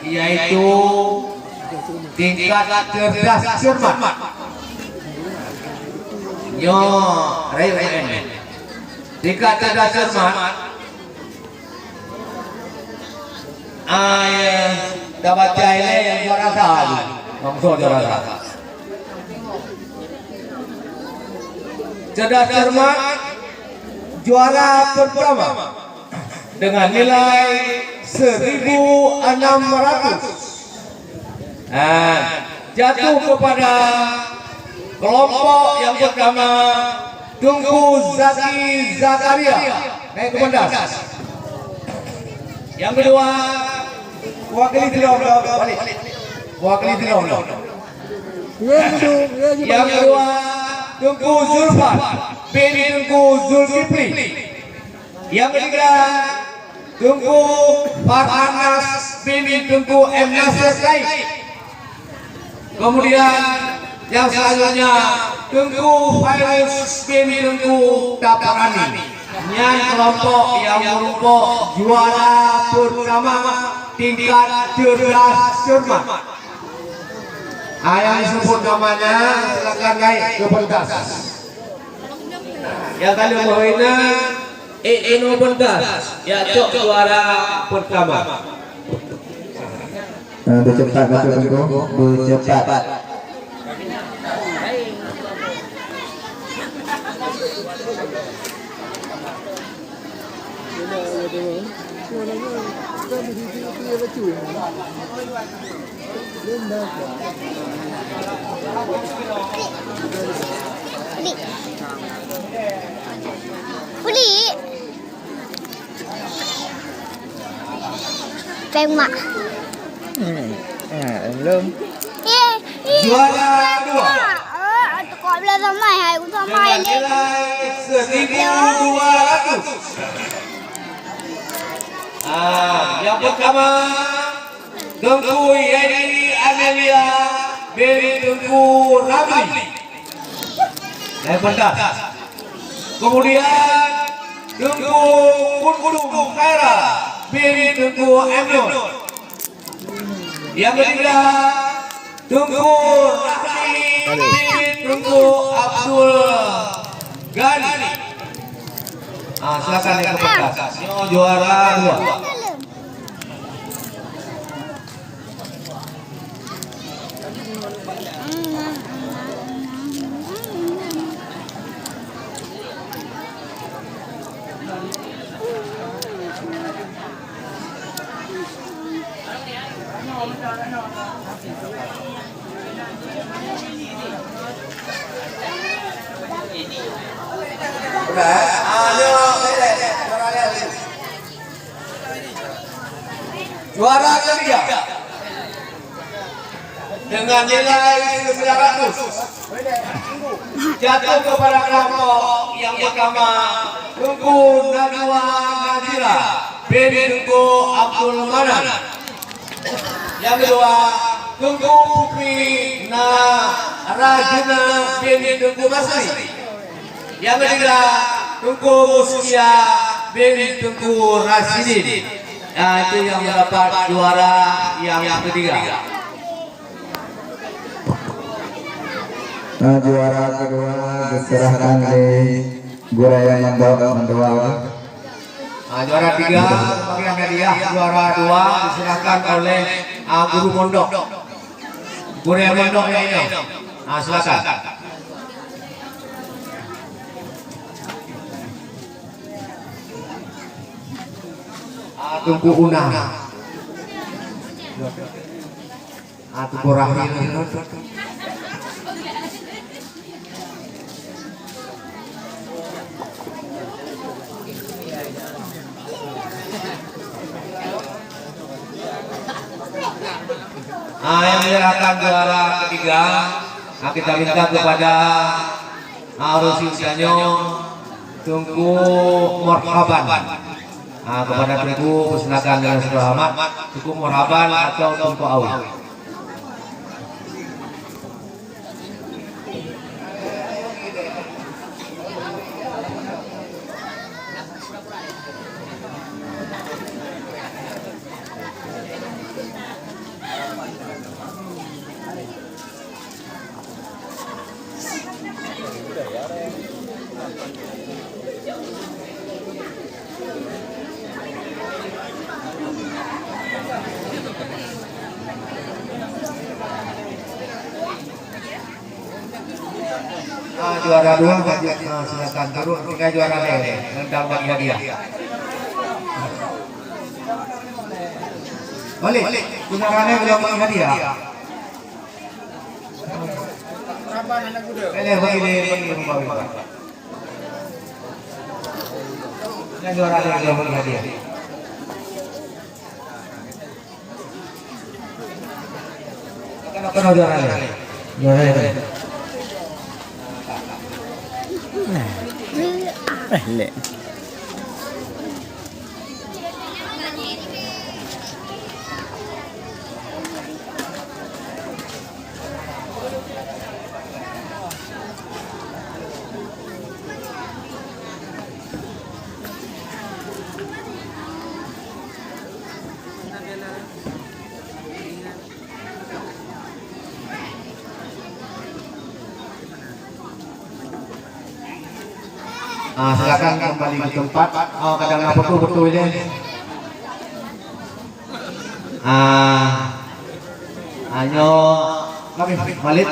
yaitu tingkat cerdas cermat. Yo, Rayu tingkat cerdas cermat. Dapat jahilnya yang juara satu, langsung juara satu. Cerdas cermat juara pertama dengan nilai 1.600. Jatuh kepada kelompok yang pertama, Tungku Zaki Zakaria, naik ke pentas. Yang kedua, wakili Tilom, balik. Wakili Tilom. Yang kedua, Tungku Zulfan, Beni Tungku Zulkifli. Yang ketiga, Tungku Farhanas, Beni Tungku M. Nasir Said. Kemudian yang selanjutnya Tungku Fairuz, Beni Tungku Taparani. Yang kelompok yang merupakan juara pertama tingkat cerdas cermat. Yang disebut namanya silakan naik ke pentas. Yang kali menghina Eno pentas, yaitu juara pertama. Bercepat bercepat. Puli. Pengmak. Belum. Juara dua. Kau bilang sama hai, aku sama Dengan ini. nilai 1.200. Yang pertama Tungku Yedi Amelia Beni Tungku Ramli, naik pentas. Kemudian Tungku Kunku Khaira Beni Tungku Emnur. Yang ketiga Tungku Rahmi Beni Tungku Abdul Ghani. Silakan naik ke pentas. Juara dua. Juara ketiga dengan nilai 900 jatuh kepada kelompok yang pertama, Tungku Najwa Najira Beni Tungku Abdul Manan. Yang kedua, Tungku Putri Rajuna Beni Tungku Masri. Yang ketiga, Tungku Muskia Beni Tungku Rasidin. Itu yang mendapat juara yang ketiga. Juara kedua diserahkan di Guraya Mandawal. Juara tiga bagian hadiah, juara dua diserahkan oleh guru pondok Guraya Mondoknya ini. Silakan. Tungku Una, Tungku Rahim. Yang menyerahkan juara ketiga, kita minta kepada Rusi Usanyo, Tungku Morhaban. Kepada Tungku silakan dengan selamat, Tungku Morhaban atau Tungku Awi. juara 2 silakan turun. Tinggal juara deh. Rendang bagi hadiah. Balik. Juaranya belum bagi hadiah. Bagi Tinggal juara deh belum bagi hadiah. Kenapa juara deh? Juara deh. Lek. Silakan kembali ke tempat. Kadang betul ini. Hanya kami balik.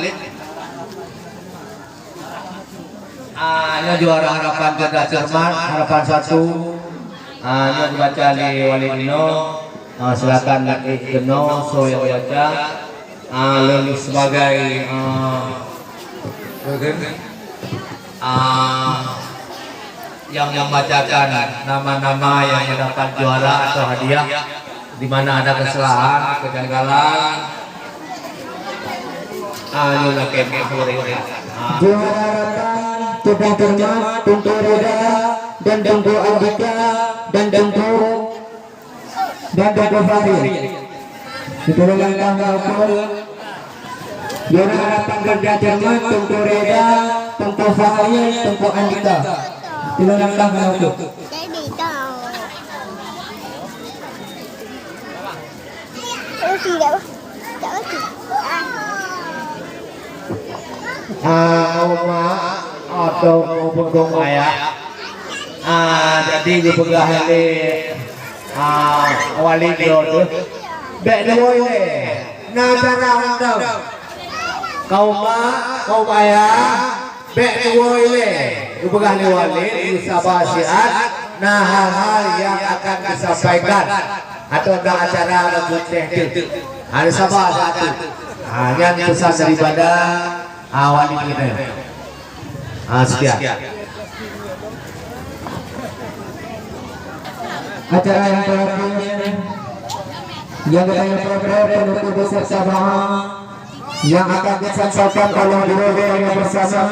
Hanya juara harapan Cerdas Cermat, harapan 1. Hanya dibaca di Walidino. Silakan lagi Geno Soyo baca. Lulus sebagai yang membacakan nama-nama yang mendapat juara atau hadiah di mana ada kesalahan, kejanggalan. Juarakan Cerdas Cermat, Tunggu Reda dan Tunggu Andika dan Tunggu Fahri. Setelah tanggal juara harapan Cerdas Cermat, Tunggu Reda, Tunggu Fahri, Tunggu Andika. Setelah tanggal Jadi tahu. Terus enggak. Atau punggung ayah. Jadi dipegang di wali dia tu. Bek dua ini. Nagara undang. Kau ayah. Bek dua ini. Dipegang di wali. Sabah siat. Nah hal-hal yang akan disampaikan atau ada acara atau teknik. Ada sabah satu. Yang pesan daripada wali kita. Sekian. acara yang terakhir yang kita program penutup bersama yang akan disampaikan oleh dua yang bersama